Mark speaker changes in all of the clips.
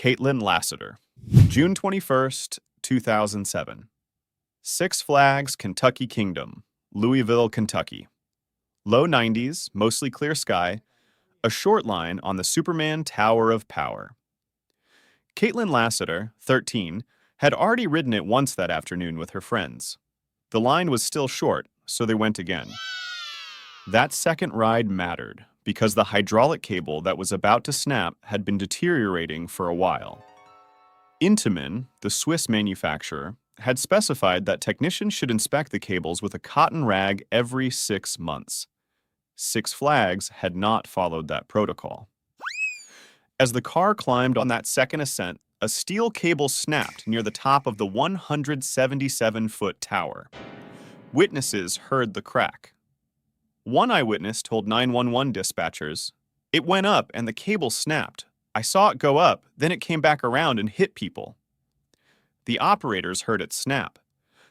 Speaker 1: Kaitlyn Lassiter. June 21st, 2007. Six Flags Kentucky Kingdom, Louisville, Kentucky. Low 90s, mostly clear sky, a short line on the Superman Tower of Power. Kaitlyn Lassiter, 13, had already ridden it once that afternoon with her friends. The line was still short, so they went again. That second ride mattered because the hydraulic cable that was about to snap had been deteriorating for a while. Intamin, the Swiss manufacturer, had specified that technicians should inspect the cables with a cotton rag every 6 months. Six Flags had not followed that protocol. As the car climbed on that second ascent, a steel cable snapped near the top of the 177-foot tower. Witnesses heard the crack. One eyewitness told 911 dispatchers, "It went up and the cable snapped. I saw it go up, then it came back around and hit people." The operators heard it snap.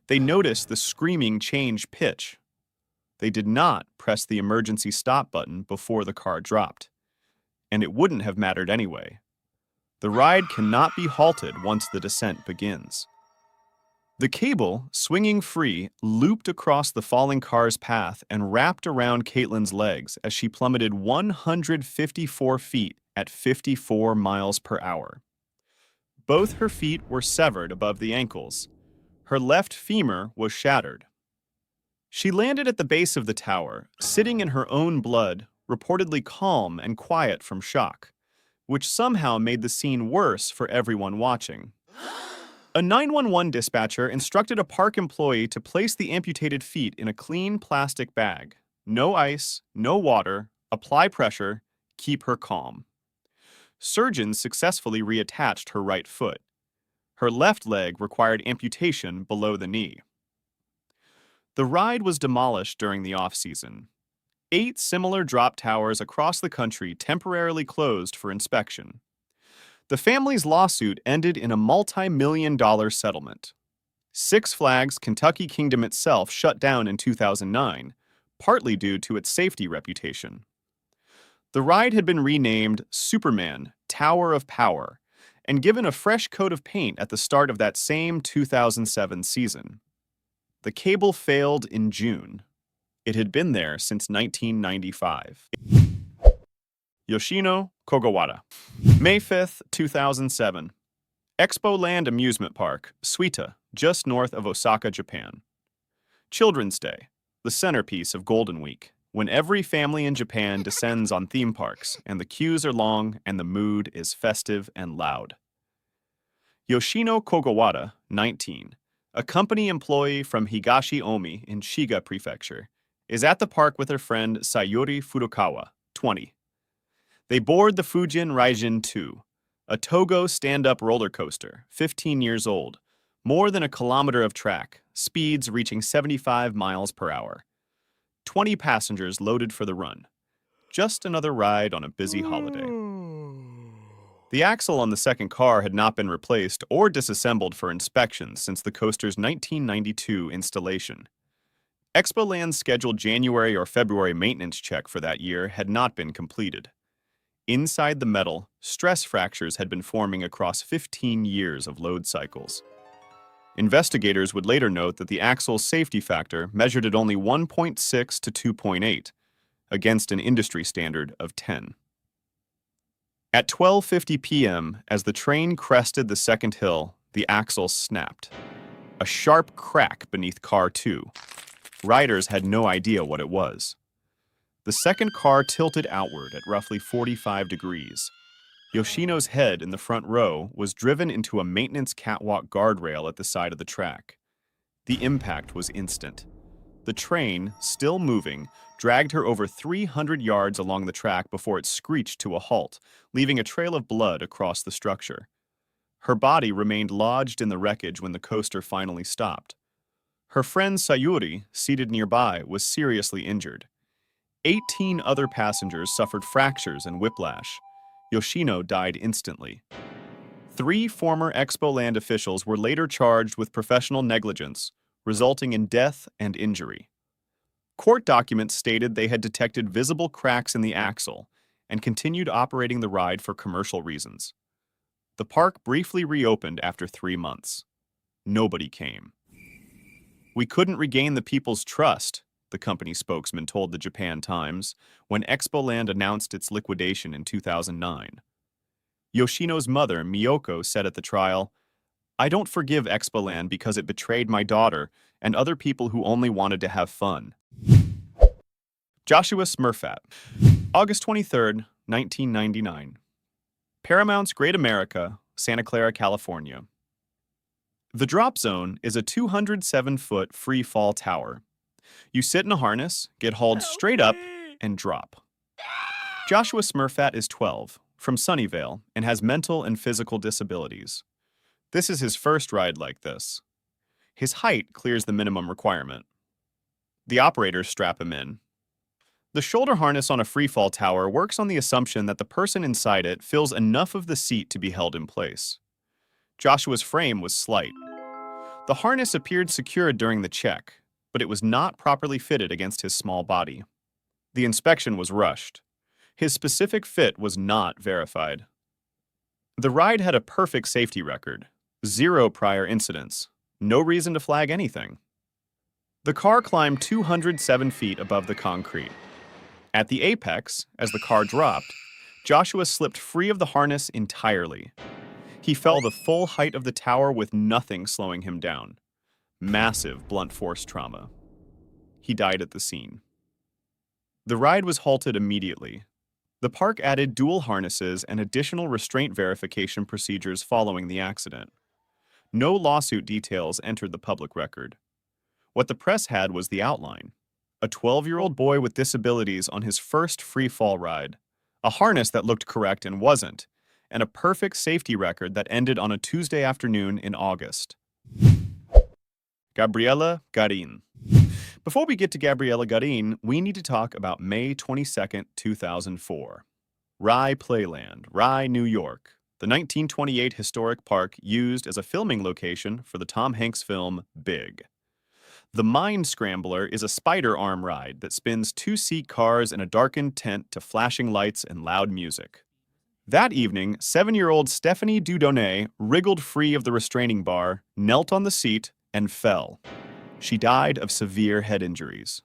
Speaker 1: They noticed the screaming change pitch. They did not press the emergency stop button before the car dropped. And it wouldn't have mattered anyway. The ride cannot be halted once the descent begins. The cable, swinging free, looped across the falling car's path and wrapped around Kaitlyn's legs as she plummeted 154 feet at 54 miles per hour. Both her feet were severed above the ankles. Her left femur was shattered. She landed at the base of the tower, sitting in her own blood, reportedly calm and quiet from shock, which somehow made the scene worse for everyone watching. A 911 dispatcher instructed a park employee to place the amputated feet in a clean plastic bag. No ice, no water, apply pressure, keep her calm. Surgeons successfully reattached her right foot. Her left leg required amputation below the knee. The ride was demolished during the off-season. 8 similar drop towers across the country temporarily closed for inspection. The family's lawsuit ended in a multi-million-dollar settlement. Six Flags Kentucky Kingdom itself shut down in 2009, partly due to its safety reputation. The ride had been renamed Superman Tower of Power and given a fresh coat of paint at the start of that same 2007 season. The cable failed in June. It had been there since 1995. Yoshino Kogawara. May 5th, 2007. Expo Land Amusement Park, Suita, just north of Osaka, Japan. Children's Day, the centerpiece of Golden Week, when every family in Japan descends on theme parks and the queues are long and the mood is festive and loud. Yoshino Kogawara, 19, a company employee from Higashi-Omi in Shiga Prefecture, is at the park with her friend Sayuri Furukawa, 20. They board the Fujin Raijin 2, a Togo stand-up roller coaster, 15 years old, more than a kilometer of track, speeds reaching 75 miles per hour. 20 passengers loaded for the run. Just another ride on a busy holiday. The axle on the second car had not been replaced or disassembled for inspection since the coaster's 1992 installation. Expoland's scheduled January or February maintenance check for that year had not been completed. Inside the metal, stress fractures had been forming across 15 years of load cycles. Investigators would later note that the axle's safety factor measured at only 1.6 to 2.8, against an industry standard of 10. At 12:50 p.m., as the train crested the second hill, the axle snapped. A sharp crack beneath car 2. Riders had no idea what it was. The second car tilted outward at roughly 45 degrees. Yoshino's head in the front row was driven into a maintenance catwalk guardrail at the side of the track. The impact was instant. The train, still moving, dragged her over 300 yards along the track before it screeched to a halt, leaving a trail of blood across the structure. Her body remained lodged in the wreckage when the coaster finally stopped. Her friend Sayuri, seated nearby, was seriously injured. 18 other passengers suffered fractures and whiplash. Yoshino died instantly. 3 former Expo Land officials were later charged with professional negligence, resulting in death and injury. Court documents stated they had detected visible cracks in the axle and continued operating the ride for commercial reasons. The park briefly reopened after 3 months. Nobody came. We couldn't regain the people's trust, the company spokesman told the Japan Times when Expoland announced its liquidation in 2009. Yoshino's mother, Miyoko, said at the trial, "I don't forgive Expoland because it betrayed my daughter and other people who only wanted to have fun." Joshua Smurphat, August 23, 1999. Paramount's Great America, Santa Clara, California. The drop zone is a 207-foot free fall tower. You sit in a harness, get hauled straight up, and drop. Joshua Smurphat is 12, from Sunnyvale, and has mental and physical disabilities. This is his first ride like this. His height clears the minimum requirement. The operators strap him in. The shoulder harness on a freefall tower works on the assumption that the person inside it fills enough of the seat to be held in place. Joshua's frame was slight. The harness appeared secured during the check, but it was not properly fitted against his small body. The inspection was rushed. His specific fit was not verified. The ride had a perfect safety record, 0 prior incidents, no reason to flag anything. The car climbed 207 feet above the concrete. At the apex, as the car dropped, Joshua slipped free of the harness entirely. He fell the full height of the tower with nothing slowing him down. Massive blunt force trauma. He died at the scene. The ride was halted immediately. The park added dual harnesses and additional restraint verification procedures following the accident. No lawsuit details entered the public record. What the press had was the outline. A 12-year-old boy with disabilities on his first free fall ride, a harness that looked correct and wasn't, and a perfect safety record that ended on a Tuesday afternoon in August. Gabriela Garin. Before we get to Gabriela Garin, we need to talk about May 22, 2004. Rye Playland, Rye, New York, the 1928 historic park used as a filming location for the Tom Hanks film Big. The Mind Scrambler is a spider arm ride that spins 2-seat cars in a darkened tent to flashing lights and loud music. That evening, 7-year-old Stephanie Dudonné wriggled free of the restraining bar, knelt on the seat, and fell. She died of severe head injuries.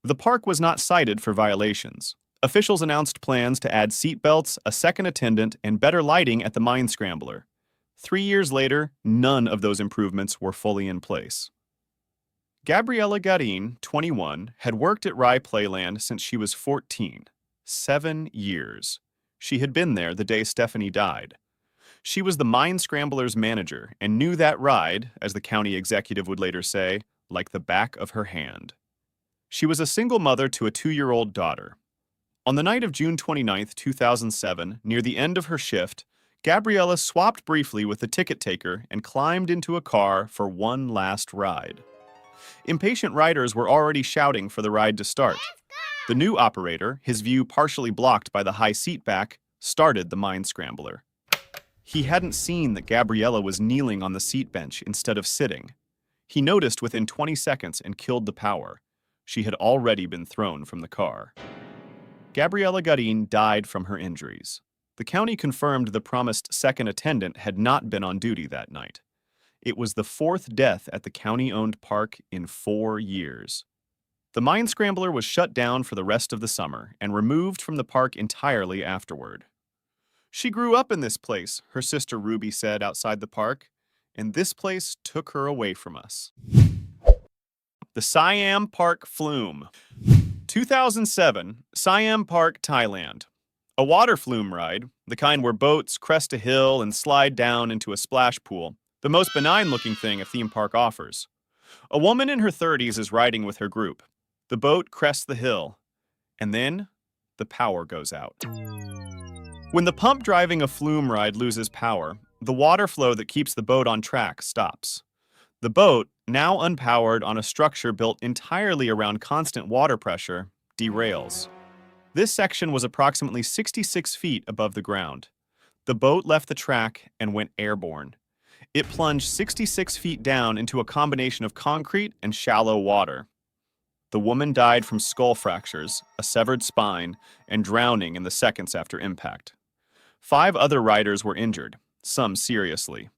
Speaker 1: The park was not cited for violations. Officials announced plans to add seat belts, a second attendant, and better lighting at the Mind Scrambler. 3 years later, none of those improvements were fully in place. Gabriela Garin, 21, had worked at Rye Playland since she was 14. 7 years. She had been there the day Stephanie died. She was the Mind Scrambler's manager and knew that ride, as the county executive would later say, like the back of her hand. She was a single mother to a 2-year-old daughter. On the night of June 29, 2007, near the end of her shift, Gabriela swapped briefly with the ticket taker and climbed into a car for one last ride. Impatient riders were already shouting for the ride to start. The new operator, his view partially blocked by the high seat back, started the Mind Scrambler. He hadn't seen that Gabriela was kneeling on the seat bench instead of sitting. He noticed within 20 seconds and killed the power. She had already been thrown from the car. Gabriela Garin died from her injuries. The county confirmed the promised second attendant had not been on duty that night. It was the 4th death at the county-owned park in 4 years. The Mind Scrambler was shut down for the rest of the summer and removed from the park entirely afterward. "She grew up in this place," her sister Ruby said outside the park, "and this place took her away from us." The Siam Park Flume. 2007, Siam Park, Thailand. A water flume ride, the kind where boats crest a hill and slide down into a splash pool, the most benign-looking thing a theme park offers. A woman in her 30s is riding with her group. The boat crests the hill, and then the power goes out. When the pump driving a flume ride loses power, the water flow that keeps the boat on track stops. The boat, now unpowered on a structure built entirely around constant water pressure, derails. This section was approximately 66 feet above the ground. The boat left the track and went airborne. It plunged 66 feet down into a combination of concrete and shallow water. The woman died from skull fractures, a severed spine, and drowning in the seconds after impact. 5 other riders were injured. some seriously.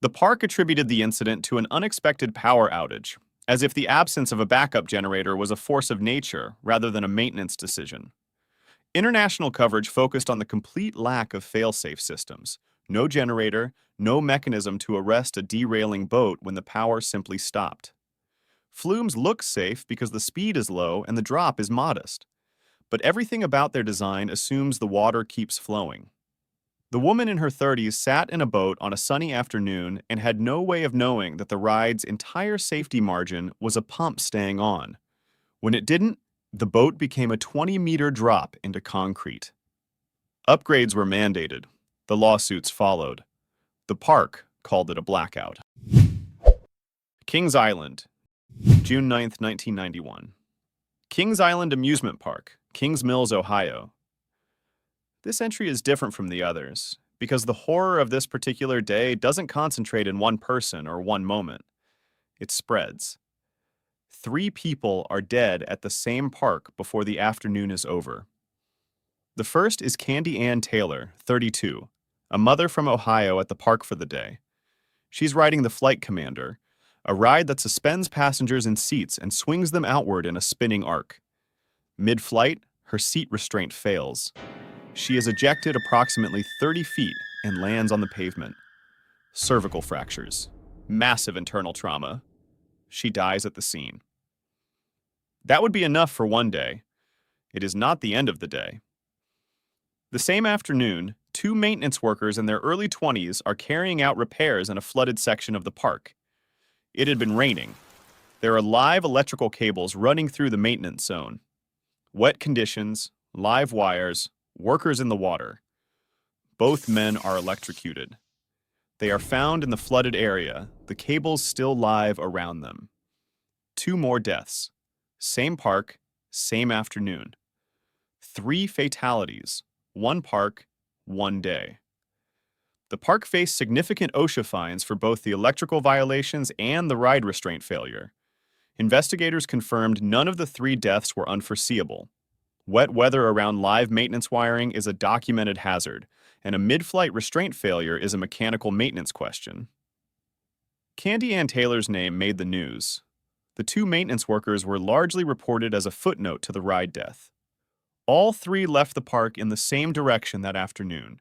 Speaker 1: The park attributed the incident to an unexpected power outage, as if the absence of a backup generator was a force of nature rather than a maintenance decision. International coverage focused on the complete lack of fail-safe systems. No generator, no mechanism to arrest a derailing boat when the power simply stopped. Flumes look safe because the speed is low and the drop is modest, but everything about their design assumes the water keeps flowing. The woman in her 30s sat in a boat on a sunny afternoon and had no way of knowing that the ride's entire safety margin was a pump staying on. When it didn't, the boat became a 20-meter drop into concrete. Upgrades were mandated. The lawsuits followed. The park called it a blackout. Kings Island, June 9, 1991. Kings Island Amusement Park, Kings Mills, Ohio. This entry is different from the others, because the horror of this particular day doesn't concentrate in one person or one moment. It spreads. 3 people are dead at the same park before the afternoon is over. The first is Candy Ann Taylor, 32, a mother from Ohio at the park for the day. She's riding the Flight Commander, a ride that suspends passengers in seats and swings them outward in a spinning arc. Mid-flight, her seat restraint fails. She is ejected approximately 30 feet and lands on the pavement. Cervical fractures. Massive internal trauma. She dies at the scene. That would be enough for one day. It is not the end of the day. The same afternoon, 2 maintenance workers in their early 20s are carrying out repairs in a flooded section of the park. It had been raining. There are live electrical cables running through the maintenance zone. Wet conditions, live wires, workers in the water. Both men are electrocuted. They are found in the flooded area, the cables still live around them. 2 more deaths. Same park, same afternoon. 3 fatalities, 1 park, 1 day. The park faced significant OSHA fines for both the electrical violations and the ride restraint failure. Investigators confirmed none of the 3 deaths were unforeseeable. Wet weather around live maintenance wiring is a documented hazard, and a mid-flight restraint failure is a mechanical maintenance question. Candy Ann Taylor's name made the news. The 2 maintenance workers were largely reported as a footnote to the ride death. All 3 left the park in the same direction that afternoon,